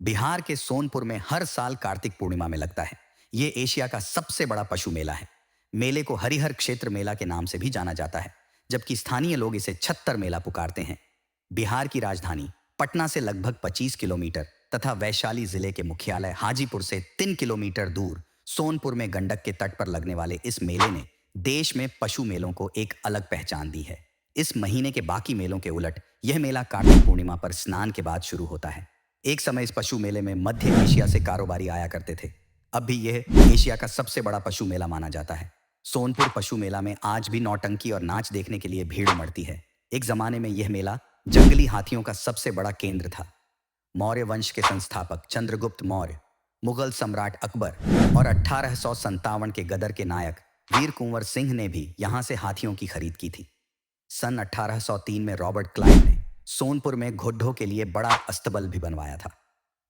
बिहार के सोनपुर में हर साल कार्तिक पूर्णिमा में लगता है। ये एशिया का सबसे बड़ा पशु मेला है। मेले को हरिहर क्षेत्र मेला के नाम से भी जाना जाता है, जबकि स्थानीय लोग इसे छत्तर मेला पुकारते हैं। बिहार की राजधानी पटना से लगभग 25 किलोमीटर तथा वैशाली जिले के मुख्यालय हाजीपुर से 3 किलोमीटर दूर सोनपुर में गंडक के तट पर लगने वाले इस मेले ने देश में पशु मेलों को एक अलग पहचान दी है। इस महीने के बाकी मेलों के उलट यह मेला कार्तिक पूर्णिमा पर स्नान के बाद शुरू होता है। एक समय इस पशु मेले में मध्य एशिया से कारोबारी आया करते थे। अब भी यह एशिया का सबसे बड़ा पशु मेला माना जाता है। सोनपुर पशु मेला में आज भी नौटंकी और नाच देखने के लिए भीड़ उमड़ती है। एक जमाने में यह मेला जंगली हाथियों का सबसे बड़ा केंद्र था। मौर्य वंश के संस्थापक चंद्रगुप्त मौर्य, मुगल सम्राट अकबर और 1857 के गदर के नायक वीर कुंवर सिंह ने भी यहां से हाथियों की खरीद की थी। सन 1803 में रॉबर्ट क्लाइव ने सोनपुर में घोड़ों के लिए बड़ा अस्तबल भी बनवाया था।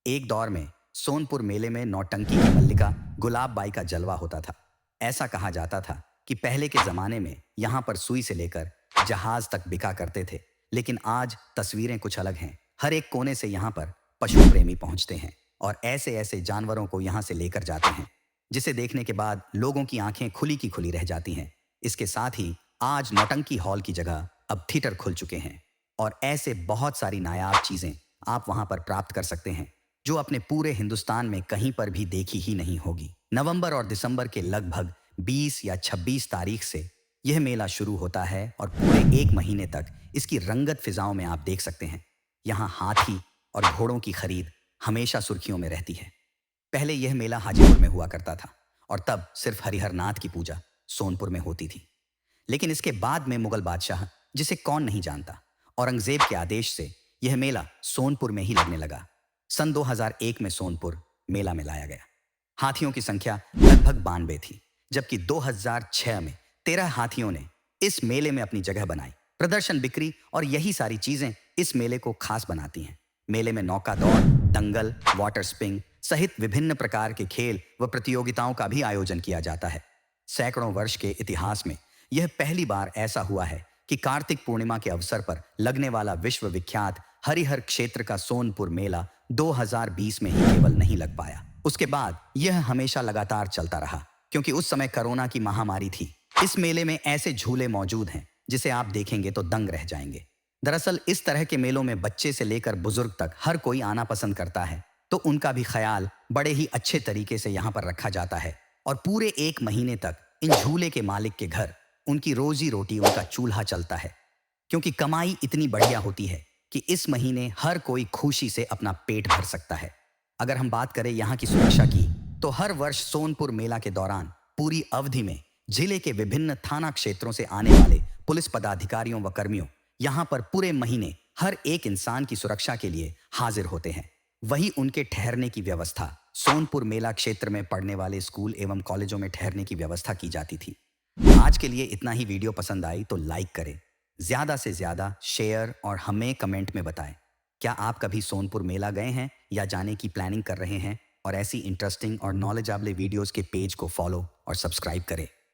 एक दौर में सोनपुर मेले में नौटंकी की मल्लिका गुलाब बाई का जलवा होता था। ऐसा कहा जाता था कि पहले के जमाने में यहाँ पर सुई से लेकर जहाज तक बिका करते थे, लेकिन आज तस्वीरें कुछ अलग हैं। हर एक कोने से यहाँ पर पशु प्रेमी पहुंचते हैं और ऐसे ऐसे जानवरों को यहाँ से लेकर जाते हैं, जिसे देखने के बाद लोगों की आंखें खुली की खुली रह जाती हैं। इसके साथ ही आज नौटंकी हॉल की जगह अब थिएटर खुल चुके हैं और ऐसे बहुत सारी नायाब चीजें आप वहां पर प्राप्त कर सकते हैं, जो अपने पूरे हिंदुस्तान में कहीं पर भी देखी ही नहीं होगी। नवंबर और दिसंबर के लगभग 20 या 26 तारीख से यह मेला शुरू होता है और पूरे एक महीने तक इसकी रंगत फिजाओं में आप देख सकते हैं। यहाँ हाथी और घोड़ों की खरीद हमेशा सुर्खियों में रहती है। पहले यह मेला हाजीपुर में हुआ करता था और तब सिर्फ हरिहर नाथ की पूजा सोनपुर में होती थी। लेकिन इसके बाद में मुगल बादशाह, जिसे कौन नहीं जानता, औरंगजेब के आदेश से यह मेला सोनपुर में ही लगने लगा। सन 2001 में सोनपुर मेला में लाया गया। हाथियों की संख्या लगभग 92 थी, जबकि 2006 में 13 हाथियों ने इस मेले में अपनी जगह बनाई। प्रदर्शन, बिक्री और यही सारी चीजें इस मेले को खास बनाती हैं। मेले में नौका दौड़, दंगल, वाटर स्पिंग सहित विभिन्न प्रकार के खेल व प्रतियोगिताओं का भी आयोजन किया जाता है। सैकड़ों वर्ष के इतिहास में यह पहली बार ऐसा हुआ है कि कार्तिक पूर्णिमा के अवसर पर लगने वाला विश्व विख्यात हरिहर क्षेत्र का सोनपुर मेला 2020 में ही केवल नहीं लग पाया। उसके बाद यह हमेशा लगातार चलता रहा, क्योंकि उस समय कोरोना की महामारी थी। इस मेले में ऐसे झूले मौजूद हैं जिसे आप देखेंगे तो दंग रह जाएंगे। दरअसल इस तरह के मेलों में बच्चे से लेकर बुजुर्ग तक हर कोई आना पसंद करता है, तो उनका भी ख्याल बड़े ही अच्छे तरीके से यहाँ पर रखा जाता है और पूरे एक महीने तक इन झूले के मालिक के घर उनकी रोजी रोटी, उनका चूल्हा चलता है, क्योंकि कमाई इतनी बढ़िया होती है कि इस महीने हर कोई खुशी से अपना पेट भर सकता है। अगर हम बात करें यहाँ की सुरक्षा की, तो हर वर्ष सोनपुर मेला के दौरान पूरी अवधि में जिले के विभिन्न थाना क्षेत्रों से आने वाले पुलिस पदाधिकारियों व कर्मियों यहाँ पर पूरे महीने हर एक इंसान की सुरक्षा के लिए हाजिर होते हैं। वही उनके ठहरने की व्यवस्था सोनपुर मेला क्षेत्र में पढ़ने वाले स्कूल एवं कॉलेजों में ठहरने की व्यवस्था की जाती थी। आज के लिए इतना ही। वीडियो पसंद आई तो लाइक करें, ज्यादा से ज्यादा शेयर और हमें कमेंट में बताएं। क्या आप कभी सोनपुर मेला गए हैं या जाने की प्लानिंग कर रहे हैं? और ऐसी इंटरेस्टिंग और नॉलेजेबल वीडियोस के पेज को फॉलो और सब्सक्राइब करें।